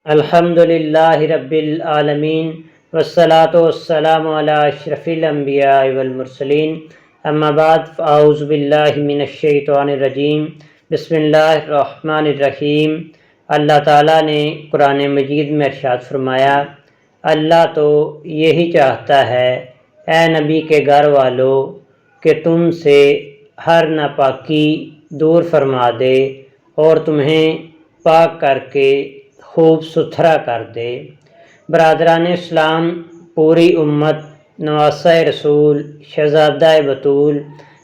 الحمدللہ رب العالمین والصلاۃ والسلام علی اشرف الانبیاء والمرسلین اما بعد فاعوذ باللہ من الشیطان الرجیم بسم اللہ الرحمن الرحیم۔ اللہ تعالیٰ نے قرآن مجید میں ارشاد فرمایا، اللہ تو یہی چاہتا ہے اے نبی کے گھر والو کہ تم سے ہر ناپاکی دور فرما دے اور تمہیں پاک کر کے خوب ستھرا کر دے۔ برادران اسلام، پوری امت نواسہ رسول شہزادہ بطول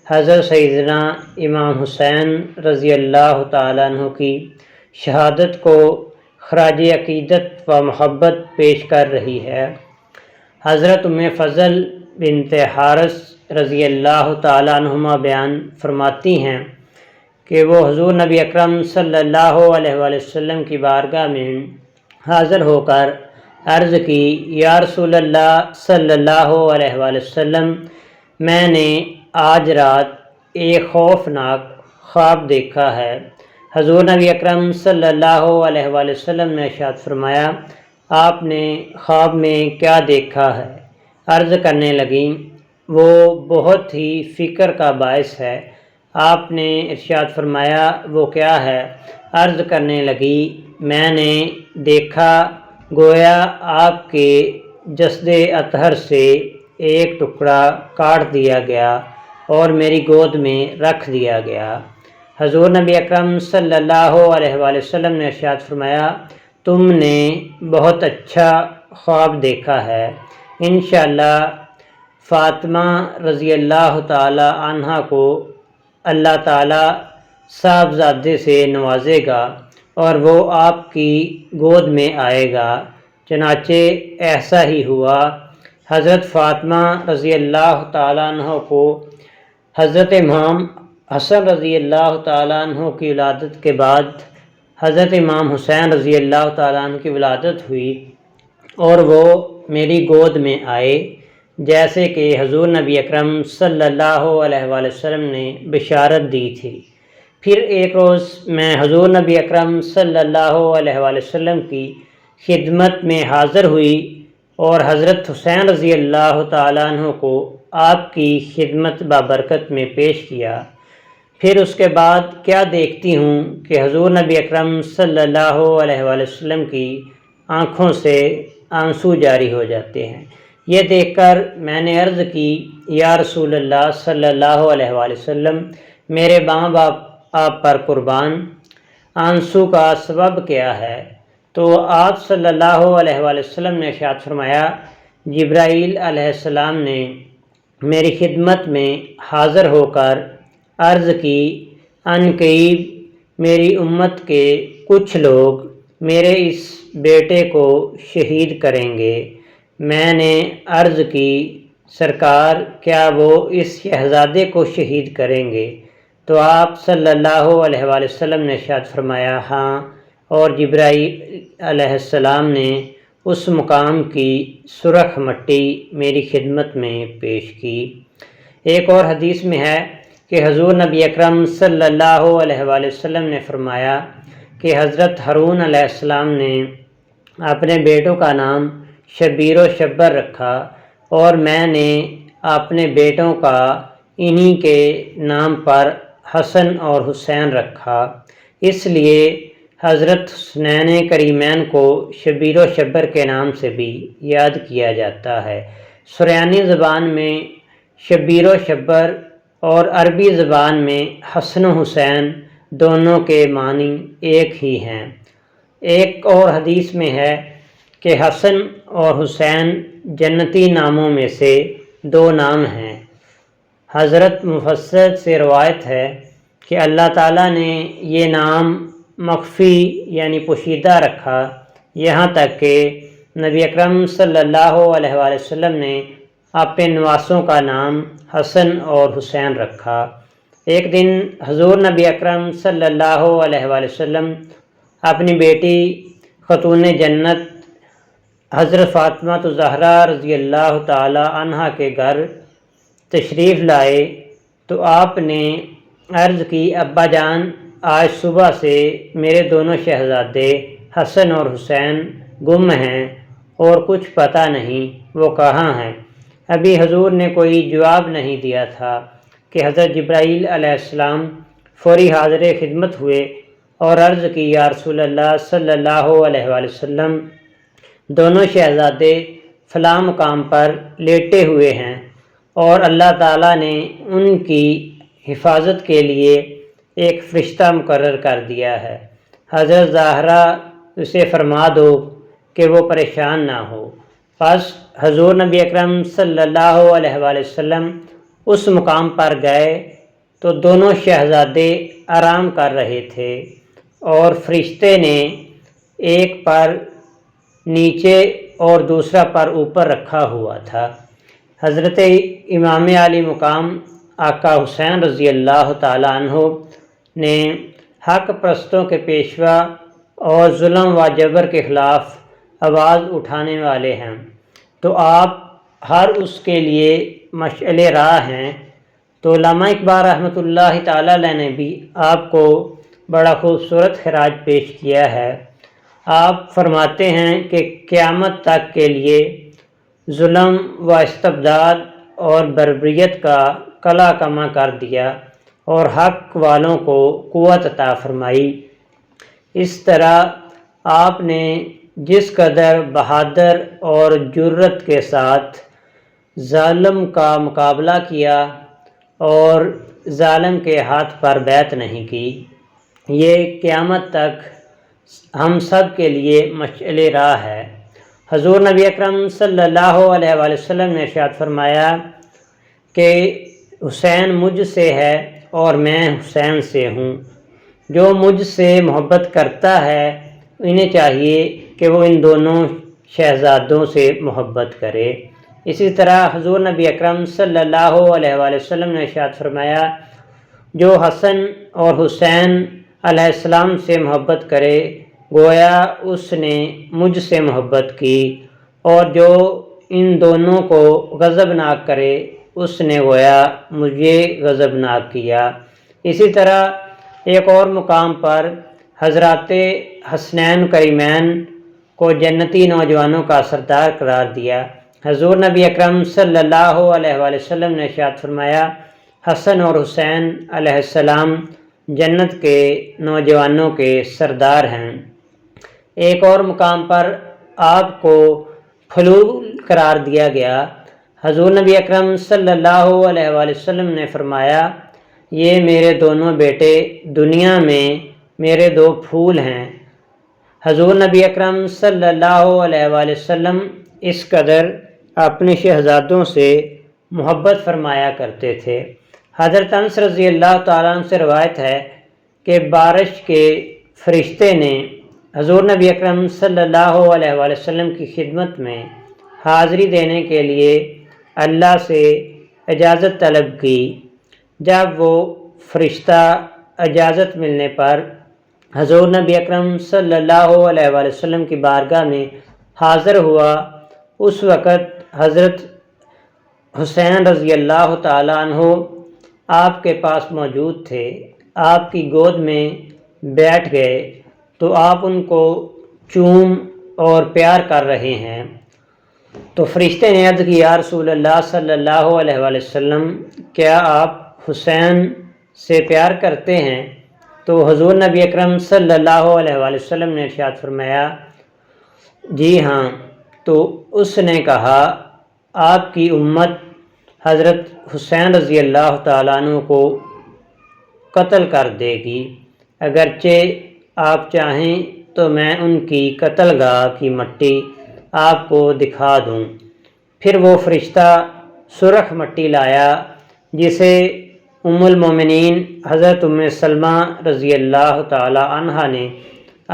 حضرت سیدنا امام حسین رضی اللہ تعالیٰ عنہ کی شہادت کو خراج عقیدت و محبت پیش کر رہی ہے۔ حضرت ام فضل بنت حارث رضی اللہ تعالیٰ عنہما بیان فرماتی ہیں کہ وہ حضور نبی اکرم صلی اللہ علیہ وآلہ وسلم کی بارگاہ میں حاضر ہو کر عرض کی، یا رسول اللہ صلی اللہ علیہ وآلہ وسلم، میں نے آج رات ایک خوفناک خواب دیکھا ہے۔ حضور نبی اکرم صلی اللہ علیہ وآلہ وسلم نے ارشاد فرمایا، آپ نے خواب میں کیا دیکھا ہے؟ عرض کرنے لگیں، وہ بہت ہی فکر کا باعث ہے۔ آپ نے ارشاد فرمایا، وہ کیا ہے؟ عرض کرنے لگی، میں نے دیکھا گویا آپ کے جسد اطہر سے ایک ٹکڑا کاٹ دیا گیا اور میری گود میں رکھ دیا گیا۔ حضور نبی اکرم صلی اللہ علیہ وآلہ وسلم نے ارشاد فرمایا، تم نے بہت اچھا خواب دیکھا ہے، انشاءاللہ فاطمہ رضی اللہ تعالی عنہا کو اللہ تعالی صاحبزادے سے نوازے گا اور وہ آپ کی گود میں آئے گا۔ چنانچہ ایسا ہی ہوا۔ حضرت فاطمہ رضی اللہ تعالیٰ عنہ کو حضرت امام حسن رضی اللہ تعالیٰ عنہ کی ولادت کے بعد حضرت امام حسین رضی اللہ تعالیٰ عنہ کی ولادت ہوئی اور وہ میری گود میں آئے، جیسے کہ حضور نبی اکرم صلی اللہ علیہ وآلہ وسلم نے بشارت دی تھی۔ پھر ایک روز میں حضور نبی اکرم صلی اللہ علیہ وآلہ وسلم کی خدمت میں حاضر ہوئی اور حضرت حسین رضی اللہ تعالیٰ عنہ کو آپ کی خدمت بابرکت میں پیش کیا۔ پھر اس کے بعد کیا دیکھتی ہوں کہ حضور نبی اکرم صلی اللہ علیہ وآلہ وسلم کی آنکھوں سے آنسو جاری ہو جاتے ہیں۔ یہ دیکھ کر میں نے عرض کی، یا رسول اللہ صلی اللہ علیہ وآلہ وسلم، میرے ماں باپ آپ پر قربان، آنسو کا سبب کیا ہے؟ تو آپ صلی اللہ علیہ وآلہ وسلم نے ارشاد فرمایا، جبرائیل علیہ السلام نے میری خدمت میں حاضر ہو کر عرض کی، ان قریب میری امت کے کچھ لوگ میرے اس بیٹے کو شہید کریں گے۔ میں نے عرض کی، سرکار کیا وہ اس شہزادے کو شہید کریں گے؟ تو آپ صلی اللہ علیہ وآلہ وسلم نے ارشاد فرمایا، ہاں، اور جبرائیل علیہ السلام نے اس مقام کی سرخ مٹی میری خدمت میں پیش کی۔ ایک اور حدیث میں ہے کہ حضور نبی اکرم صلی اللہ علیہ وآلہ وسلم نے فرمایا کہ حضرت ہارون علیہ السلام نے اپنے بیٹوں کا نام شبیر و شبر رکھا اور میں نے اپنے بیٹوں کا انہی کے نام پر حسن اور حسین رکھا، اس لیے حضرت حسنین کریمین کو شبیر و شبر کے نام سے بھی یاد کیا جاتا ہے۔ سریانی زبان میں شبیر و شبر اور عربی زبان میں حسن و حسین دونوں کے معنی ایک ہی ہیں۔ ایک اور حدیث میں ہے کہ حسن اور حسین جنتی ناموں میں سے دو نام ہیں۔ حضرت مفسر سے روایت ہے کہ اللہ تعالیٰ نے یہ نام مخفی یعنی پوشیدہ رکھا، یہاں تک کہ نبی اکرم صلی اللہ علیہ وآلہ وسلم نے اپنے نواسوں کا نام حسن اور حسین رکھا۔ ایک دن حضور نبی اکرم صلی اللہ علیہ وآلہ وسلم اپنی بیٹی خاتون جنت حضرت فاطمہ الزہرا رضی اللہ تعالی عنہا کے گھر تشریف لائے تو آپ نے عرض کی، ابا جان، آج صبح سے میرے دونوں شہزادے حسن اور حسین گم ہیں اور کچھ پتہ نہیں وہ کہاں ہیں۔ ابھی حضور نے کوئی جواب نہیں دیا تھا کہ حضرت جبرائیل علیہ السلام فوری حاضر خدمت ہوئے اور عرض کی، یا رسول اللہ صلی اللہ علیہ وآلہ وسلم، دونوں شہزادے فلاں مقام پر لیٹے ہوئے ہیں اور اللہ تعالیٰ نے ان کی حفاظت کے لیے ایک فرشتہ مقرر کر دیا ہے، حضرت زہرا اسے فرما دو کہ وہ پریشان نہ ہو۔ پس حضور نبی اکرم صلی اللہ علیہ وآلہ وسلم اس مقام پر گئے تو دونوں شہزادے آرام کر رہے تھے اور فرشتے نے ایک پر نیچے اور دوسرا پر اوپر رکھا ہوا تھا۔ حضرت امام علی مقام آقا حسین رضی اللہ تعالیٰ عنہ نے حق پرستوں کے پیشوا اور ظلم و جبر کے خلاف آواز اٹھانے والے ہیں، تو آپ ہر اس کے لیے مشعل راہ ہیں۔ تو علامہ اقبال رحمۃ اللہ تعالیٰ علیہ نے بھی آپ کو بڑا خوبصورت خراج پیش کیا ہے۔ آپ فرماتے ہیں کہ قیامت تک کے لیے ظلم و استبداد اور بربریت کا قلع کما کر دیا اور حق والوں کو قوت عطا فرمائی۔ اس طرح آپ نے جس قدر بہادر اور جرت کے ساتھ ظالم کا مقابلہ کیا اور ظالم کے ہاتھ پر بیعت نہیں کی، یہ قیامت تک ہم سب کے لیے مشعل راہ ہے۔ حضور نبی اکرم صلی اللہ علیہ وآلہ وسلم نے ارشاد فرمایا کہ حسین مجھ سے ہے اور میں حسین سے ہوں۔ جو مجھ سے محبت کرتا ہے انہیں چاہیے کہ وہ ان دونوں شہزادوں سے محبت کرے۔ اسی طرح حضور نبی اکرم صلی اللہ علیہ وآلہ وسلم نے ارشاد فرمایا، جو حسن اور حسین علیہ السلام سے محبت کرے گویا اس نے مجھ سے محبت کی، اور جو ان دونوں کو غضبناک کرے اس نے گویا مجھے غضبناک کیا۔ اسی طرح ایک اور مقام پر حضرات حسنین کریمین کو جنتی نوجوانوں کا سردار قرار دیا۔ حضور نبی اکرم صلی اللہ علیہ وآلہ وسلم نے ارشاد فرمایا، حسن اور حسین علیہ السلام جنت کے نوجوانوں کے سردار ہیں۔ ایک اور مقام پر آپ کو فلول قرار دیا گیا۔ حضور نبی اکرم صلی اللہ علیہ وآلہ وسلم نے فرمایا، یہ میرے دونوں بیٹے دنیا میں میرے دو پھول ہیں۔ حضور نبی اکرم صلی اللہ علیہ وآلہ وسلم اس قدر اپنے شہزادوں سے محبت فرمایا کرتے تھے۔ حضرت انس رضی اللہ تعالیٰ عنہ سے روایت ہے کہ بارش کے فرشتے نے حضور نبی اکرم صلی اللہ علیہ وآلہ وسلم کی خدمت میں حاضری دینے کے لیے اللہ سے اجازت طلب کی۔ جب وہ فرشتہ اجازت ملنے پر حضور نبی اکرم صلی اللہ علیہ وآلہ وسلم کی بارگاہ میں حاضر ہوا، اس وقت حضرت حسین رضی اللہ تعالیٰ عنہ آپ کے پاس موجود تھے۔ آپ کی گود میں بیٹھ گئے تو آپ ان کو چوم اور پیار کر رہے ہیں۔ تو فرشتے نے عرض کی، یا رسول اللہ صلی اللہ علیہ وآلہ وسلم، کیا آپ حسین سے پیار کرتے ہیں؟ تو حضور نبی اکرم صلی اللہ علیہ وآلہ وسلم نے ارشاد فرمایا، جی ہاں۔ تو اس نے کہا، آپ کی امت حضرت حسین رضی اللہ تعالیٰ عنہ کو قتل کر دے گی، اگرچہ آپ چاہیں تو میں ان کی قتل گاہ کی مٹی آپ کو دکھا دوں۔ پھر وہ فرشتہ سرخ مٹی لایا جسے ام المومنین حضرت ام سلمہ رضی اللہ تعالی عنہا نے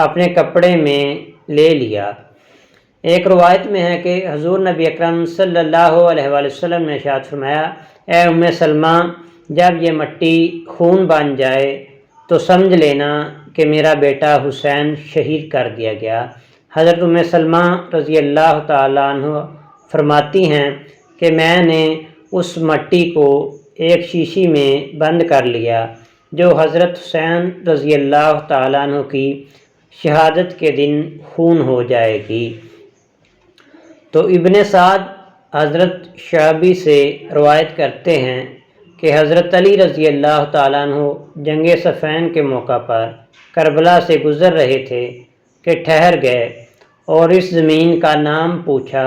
اپنے کپڑے میں لے لیا۔ ایک روایت میں ہے کہ حضور نبی اکرم صلی اللہ علیہ وآلہ وسلم نے ارشاد فرمایا، اے ام سلمہ، جب یہ مٹی خون بن جائے تو سمجھ لینا کہ میرا بیٹا حسین شہید کر دیا گیا۔ حضرت ام سلمہ رضی اللہ تعالی عنہ فرماتی ہیں کہ میں نے اس مٹی کو ایک شیشی میں بند کر لیا جو حضرت حسین رضی اللہ تعالیٰ عنہ کی شہادت کے دن خون ہو جائے گی۔ تو ابن سعد حضرت شعبی سے روایت کرتے ہیں کہ حضرت علی رضی اللہ تعالیٰ عنہ جنگ صفین کے موقع پر کربلا سے گزر رہے تھے کہ ٹھہر گئے اور اس زمین کا نام پوچھا۔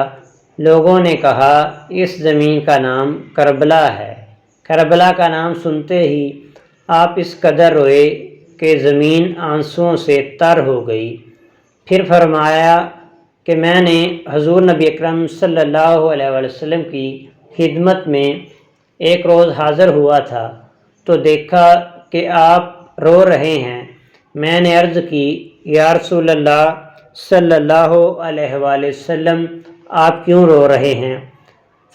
لوگوں نے کہا اس زمین کا نام کربلا ہے۔ کربلا کا نام سنتے ہی آپ اس قدر روئے کہ زمین آنسوؤں سے تر ہو گئی۔ پھر فرمایا کہ میں نے حضور نبی اکرم صلی اللہ علیہ وسلم کی خدمت میں ایک روز حاضر ہوا تھا تو دیکھا کہ آپ رو رہے ہیں۔ میں نے عرض کی یا رسول اللہ صلی اللہ علیہ وآلہ وسلم آپ کیوں رو رہے ہیں؟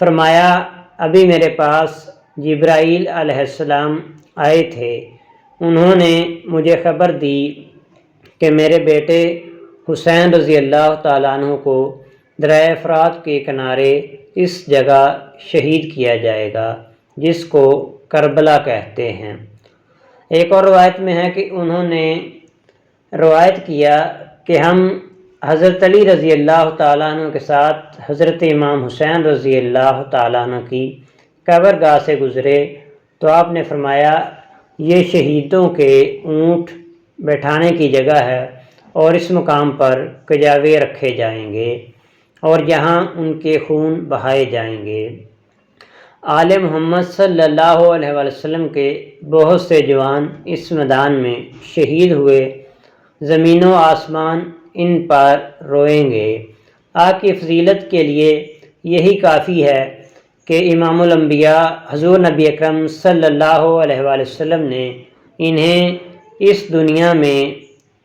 فرمایا ابھی میرے پاس جبرائیل علیہ السلام آئے تھے، انہوں نے مجھے خبر دی کہ میرے بیٹے حسین رضی اللہ تعالیٰ عنہ کو دریائے فرات کے کنارے اس جگہ شہید کیا جائے گا جس کو کربلا کہتے ہیں۔ ایک اور روایت میں ہے کہ انہوں نے روایت کیا کہ ہم حضرت علی رضی اللہ تعالیٰ عنہ کے ساتھ حضرت امام حسین رضی اللہ تعالیٰ عنہ کی قبرگاہ سے گزرے تو آپ نے فرمایا یہ شہیدوں کے اونٹ بیٹھانے کی جگہ ہے اور اس مقام پر کجاوے رکھے جائیں گے اور یہاں ان کے خون بہائے جائیں گے۔ آل محمد صلی اللہ علیہ وسلم کے بہت سے جوان اس میدان میں شہید ہوئے، زمین و آسمان ان پر روئیں گے۔ آپ کی فضیلت کے لیے یہی کافی ہے کہ امام الانبیاء حضور نبی اکرم صلی اللہ علیہ وآلہ وسلم نے انہیں اس دنیا میں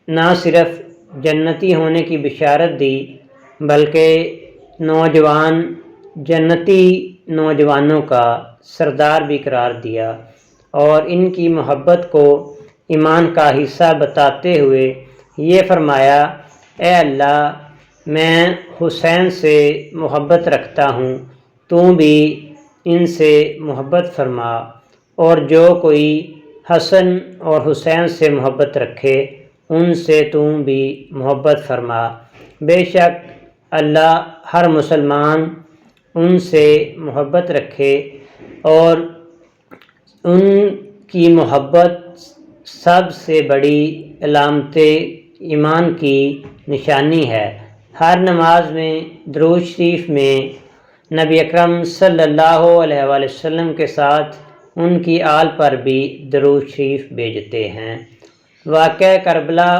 نہ صرف جنتی ہونے کی بشارت دی بلکہ نوجوان جنتی نوجوانوں کا سردار بھی قرار دیا اور ان کی محبت کو ایمان کا حصہ بتاتے ہوئے یہ فرمایا اے اللہ میں حسین سے محبت رکھتا ہوں، تو بھی ان سے محبت فرما، اور جو کوئی حسن اور حسین سے محبت رکھے ان سے تو بھی محبت فرما۔ بے شک اللہ ہر مسلمان ان سے محبت رکھے اور ان کی محبت سب سے بڑی علامت ایمان کی نشانی ہے۔ ہر نماز میں درود شریف میں نبی اکرم صلی اللہ علیہ وآلہ وسلم کے ساتھ ان کی آل پر بھی درود شریف بھیجتے ہیں۔ واقعہ کربلا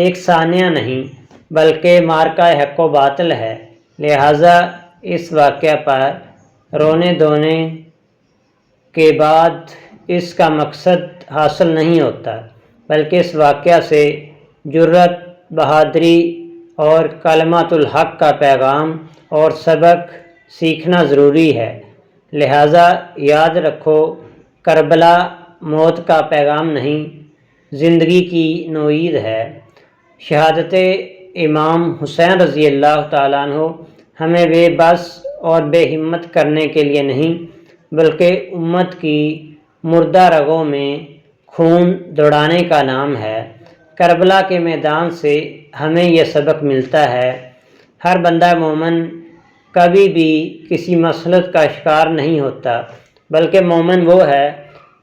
ایک ثانیہ نہیں بلکہ مارکہ حق و باطل ہے، لہٰذا اس واقعہ پر رونے دھونے کے بعد اس کا مقصد حاصل نہیں ہوتا، بلکہ اس واقعہ سے جرأت، بہادری اور کلمۃ الحق کا پیغام اور سبق سیکھنا ضروری ہے۔ لہٰذا یاد رکھو کربلا موت کا پیغام نہیں، زندگی کی نوید ہے۔ شہادت امام حسین رضی اللہ تعالیٰ عنہ ہمیں بے بس اور بے ہمت کرنے کے لیے نہیں بلکہ امت کی مردہ رگوں میں خون دوڑانے کا نام ہے۔ کربلا کے میدان سے ہمیں یہ سبق ملتا ہے، ہر بندہ مومن کبھی بھی کسی مسلط کا شکار نہیں ہوتا، بلکہ مومن وہ ہے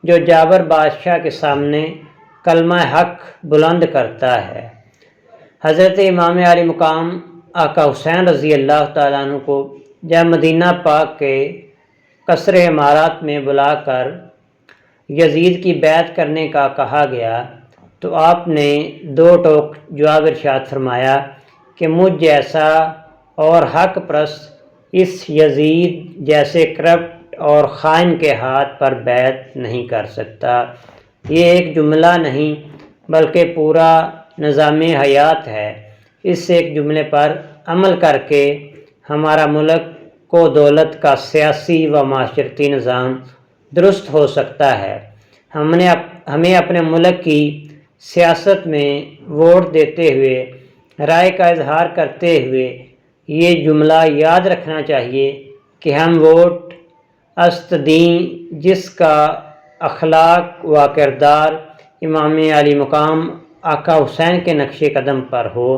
جو جابر بادشاہ کے سامنے کلمہ حق بلند کرتا ہے۔ حضرت امام علی مقام آقا حسین رضی اللہ تعالیٰ عنہ کو جب مدینہ پاک کے قصر امارات میں بلا کر یزید کی بیعت کرنے کا کہا گیا تو آپ نے دو ٹوک جواب ارشاد فرمایا کہ مجھ جیسا اور حق پرست اس یزید جیسے کرپٹ اور خائن کے ہاتھ پر بیعت نہیں کر سکتا۔ یہ ایک جملہ نہیں بلکہ پورا نظام حیات ہے۔ اس ایک جملے پر عمل کر کے ہمارا ملک کو دولت کا سیاسی و معاشرتی نظام درست ہو سکتا ہے۔ ہمیں اپنے ملک کی سیاست میں ووٹ دیتے ہوئے رائے کا اظہار کرتے ہوئے یہ جملہ یاد رکھنا چاہیے کہ ہم ووٹ است دیں جس کا اخلاق و کردار امام علی مقام آقا حسین کے نقش قدم پر ہو۔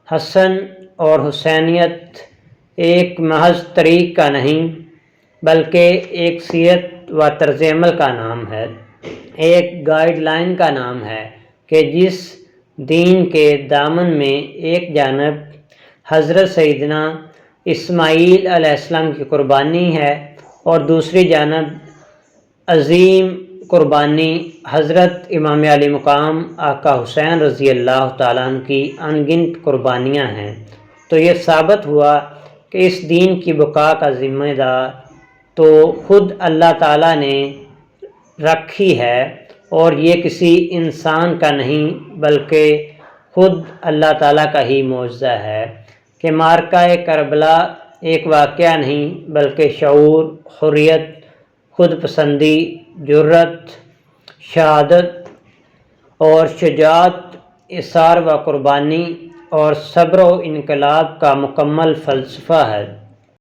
حسن اور حسینیت ایک محض طریق کا نہیں بلکہ ایک سیرت و طرز عمل کا نام ہے، ایک گائیڈ لائن کا نام ہے کہ جس دین کے دامن میں ایک جانب حضرت سیدنا اسماعیل علیہ السلام کی قربانی ہے اور دوسری جانب عظیم قربانی حضرت امام علی مقام آقا حسین رضی اللہ تعالیٰ عنہ کی انگنت قربانیاں ہیں، تو یہ ثابت ہوا کہ اس دین کی بقا کا ذمہ دار تو خود اللہ تعالیٰ نے رکھی ہے، اور یہ کسی انسان کا نہیں بلکہ خود اللہ تعالیٰ کا ہی معجزہ ہے کہ معرکہ کربلا ایک واقعہ نہیں بلکہ شعور، حریت، خود پسندی، جرت، شہادت اور شجاعت، اصرار و قربانی اور صبر و انقلاب کا مکمل فلسفہ ہے۔